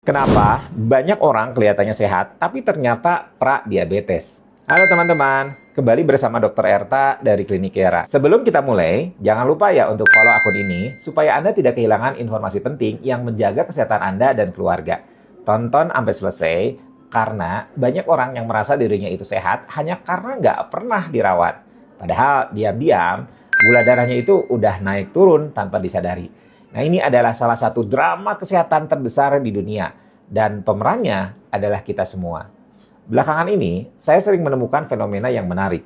Kenapa banyak orang kelihatannya sehat, tapi ternyata pra-diabetes? Halo teman-teman, kembali bersama Dr. Erta dari Klinik Era. Sebelum kita mulai, jangan lupa ya untuk follow akun ini, supaya Anda tidak kehilangan informasi penting yang menjaga kesehatan Anda dan keluarga. Tonton sampai selesai, karena banyak orang yang merasa dirinya itu sehat hanya karena nggak pernah dirawat. Padahal diam-diam, gula darahnya itu udah naik turun tanpa disadari. Nah, ini adalah salah satu drama kesehatan terbesar di dunia. Dan pemerannya adalah kita semua. Belakangan ini, saya sering menemukan fenomena yang menarik.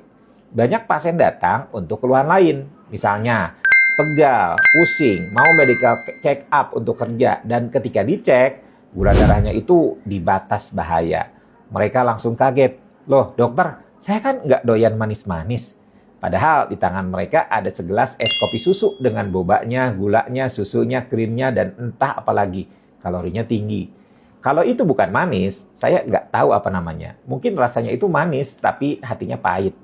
Banyak pasien datang untuk keluhan lain. Misalnya, pegal, pusing, mau medical check up untuk kerja. Dan ketika dicek, gula darahnya itu di batas bahaya. Mereka langsung kaget. Loh dokter, saya kan nggak doyan manis-manis. Padahal di tangan mereka ada segelas es kopi susu dengan bobanya, gulanya, susunya, krimnya, dan entah apa lagi. Kalorinya tinggi. Kalau itu bukan manis, saya nggak tahu apa namanya. Mungkin rasanya itu manis, tapi hatinya pahit.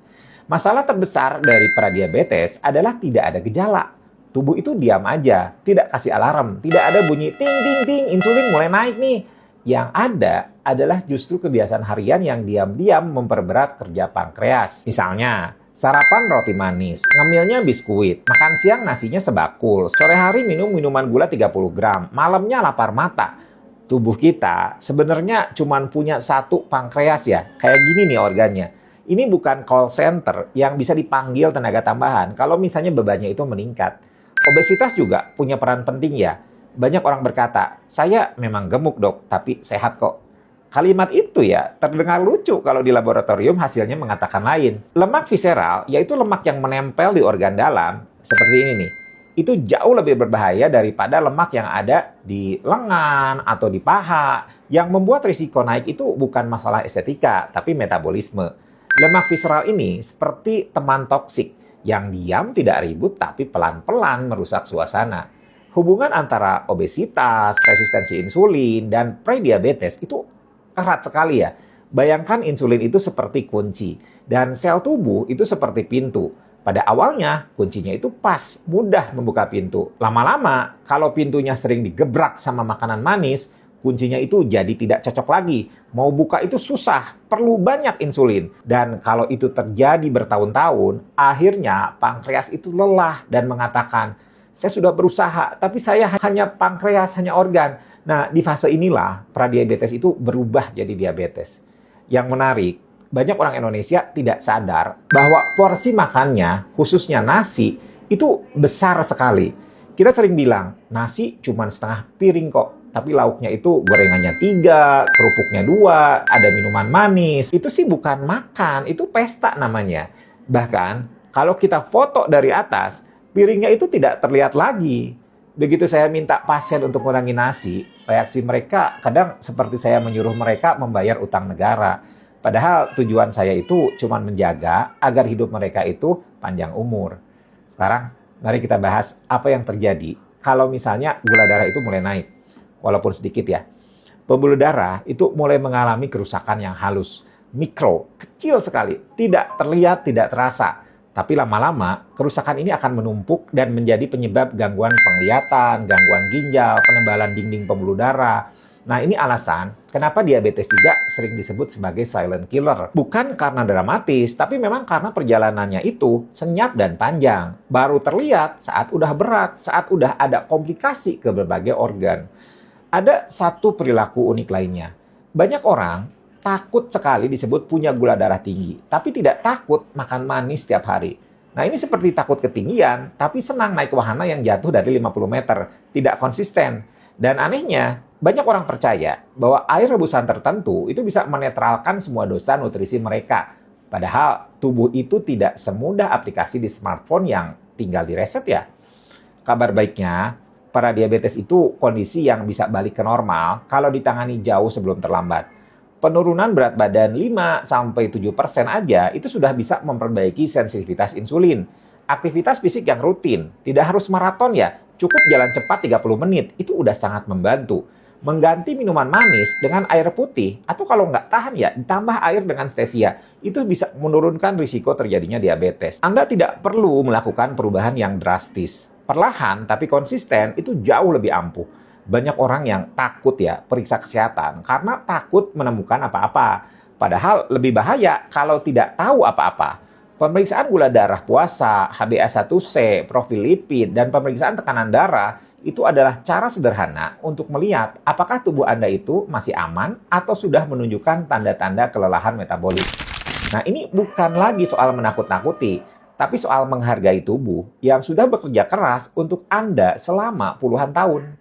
Masalah terbesar dari pradiabetes adalah tidak ada gejala. Tubuh itu diam aja, tidak kasih alarm, tidak ada bunyi ting ting ting, insulin mulai naik nih. Yang ada adalah justru kebiasaan harian yang diam-diam memperberat kerja pankreas. Misalnya, sarapan roti manis, ngemilnya biskuit, makan siang nasinya sebakul, sore hari minum minuman gula 30 gram, malamnya lapar mata. Tubuh kita sebenarnya cuma punya satu pankreas ya, kayak gini nih organnya. Ini bukan call center yang bisa dipanggil tenaga tambahan kalau misalnya bebannya itu meningkat. Obesitas juga punya peran penting ya. Banyak orang berkata, saya memang gemuk dok, tapi sehat kok. Kalimat itu ya terdengar lucu kalau di laboratorium hasilnya mengatakan lain. Lemak visceral, yaitu lemak yang menempel di organ dalam, seperti ini nih. Itu jauh lebih berbahaya daripada lemak yang ada di lengan atau di paha. Yang membuat risiko naik itu bukan masalah estetika, tapi metabolisme. Lemak visceral ini seperti teman toksik yang diam tidak ribut tapi pelan-pelan merusak suasana. Hubungan antara obesitas, resistensi insulin, dan prediabetes itu erat sekali ya. Bayangkan insulin itu seperti kunci dan sel tubuh itu seperti pintu. Pada awalnya kuncinya itu pas, mudah membuka pintu. Lama-lama kalau pintunya sering digebrak sama makanan manis, kuncinya itu jadi tidak cocok lagi. Mau buka itu susah, perlu banyak insulin. Dan kalau itu terjadi bertahun-tahun, akhirnya pankreas itu lelah dan mengatakan, saya sudah berusaha, tapi saya hanya pankreas, hanya organ. Nah, di fase inilah pradiabetes itu berubah jadi diabetes. Yang menarik, banyak orang Indonesia tidak sadar bahwa porsi makannya, khususnya nasi, itu besar sekali. Kita sering bilang, nasi cuma setengah piring kok. Tapi lauknya itu gorengannya 3, kerupuknya 2, ada minuman manis. Itu sih bukan makan, itu pesta namanya. Bahkan, kalau kita foto dari atas, piringnya itu tidak terlihat lagi. Begitu saya minta pasien untuk mengurangi nasi, reaksi mereka kadang seperti saya menyuruh mereka membayar utang negara. Padahal tujuan saya itu cuma menjaga agar hidup mereka itu panjang umur. Sekarang mari kita bahas apa yang terjadi kalau misalnya gula darah itu mulai naik. Walaupun sedikit ya. Pembuluh darah itu mulai mengalami kerusakan yang halus, mikro, kecil sekali, tidak terlihat, tidak terasa. Tapi lama-lama, kerusakan ini akan menumpuk dan menjadi penyebab gangguan penglihatan, gangguan ginjal, penebalan dinding pembuluh darah. Nah, ini alasan kenapa diabetes juga sering disebut sebagai silent killer. Bukan karena dramatis, tapi memang karena perjalanannya itu senyap dan panjang. Baru terlihat saat udah berat, saat udah ada komplikasi ke berbagai organ. Ada satu perilaku unik lainnya. Banyak orang takut sekali disebut punya gula darah tinggi, tapi tidak takut makan manis setiap hari. Nah, ini seperti takut ketinggian, tapi senang naik wahana yang jatuh dari 50 meter. Tidak konsisten. Dan anehnya, banyak orang percaya bahwa air rebusan tertentu itu bisa menetralkan semua dosa nutrisi mereka. Padahal tubuh itu tidak semudah aplikasi di smartphone yang tinggal direset ya. Kabar baiknya, para diabetes itu kondisi yang bisa balik ke normal kalau ditangani jauh sebelum terlambat. Penurunan berat badan 5-7% aja itu sudah bisa memperbaiki sensitivitas insulin. Aktivitas fisik yang rutin, tidak harus maraton ya, cukup jalan cepat 30 menit, itu udah sangat membantu. Mengganti minuman manis dengan air putih, atau kalau nggak tahan ya, ditambah air dengan stevia, itu bisa menurunkan risiko terjadinya diabetes. Anda tidak perlu melakukan perubahan yang drastis. Perlahan tapi konsisten itu jauh lebih ampuh. Banyak orang yang takut ya periksa kesehatan karena takut menemukan apa-apa. Padahal lebih bahaya kalau tidak tahu apa-apa. Pemeriksaan gula darah puasa, HbA1c, profil lipid, dan pemeriksaan tekanan darah itu adalah cara sederhana untuk melihat apakah tubuh Anda itu masih aman atau sudah menunjukkan tanda-tanda kelelahan metabolik. Nah, ini bukan lagi soal menakut-nakuti, tapi soal menghargai tubuh yang sudah bekerja keras untuk Anda selama puluhan tahun.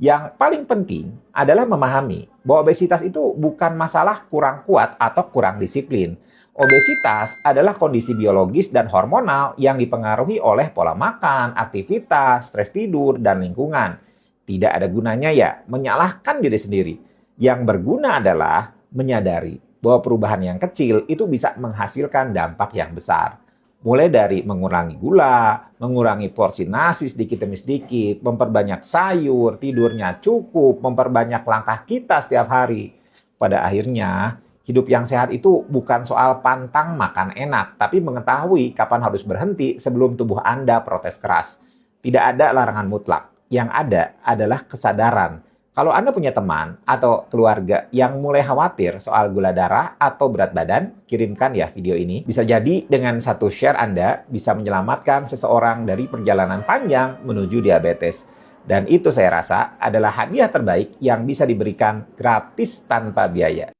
Yang paling penting adalah memahami bahwa obesitas itu bukan masalah kurang kuat atau kurang disiplin. Obesitas adalah kondisi biologis dan hormonal yang dipengaruhi oleh pola makan, aktivitas, stres tidur, dan lingkungan. Tidak ada gunanya ya menyalahkan diri sendiri. Yang berguna adalah menyadari bahwa perubahan yang kecil itu bisa menghasilkan dampak yang besar. Mulai dari mengurangi gula, mengurangi porsi nasi sedikit demi sedikit, memperbanyak sayur, tidurnya cukup, memperbanyak langkah kita setiap hari. Pada akhirnya, hidup yang sehat itu bukan soal pantang makan enak, tapi mengetahui kapan harus berhenti sebelum tubuh Anda protes keras. Tidak ada larangan mutlak. Yang ada adalah kesadaran. Kalau Anda punya teman atau keluarga yang mulai khawatir soal gula darah atau berat badan, kirimkan ya video ini. Bisa jadi dengan satu share Anda bisa menyelamatkan seseorang dari perjalanan panjang menuju diabetes. Dan itu saya rasa adalah hadiah terbaik yang bisa diberikan gratis tanpa biaya.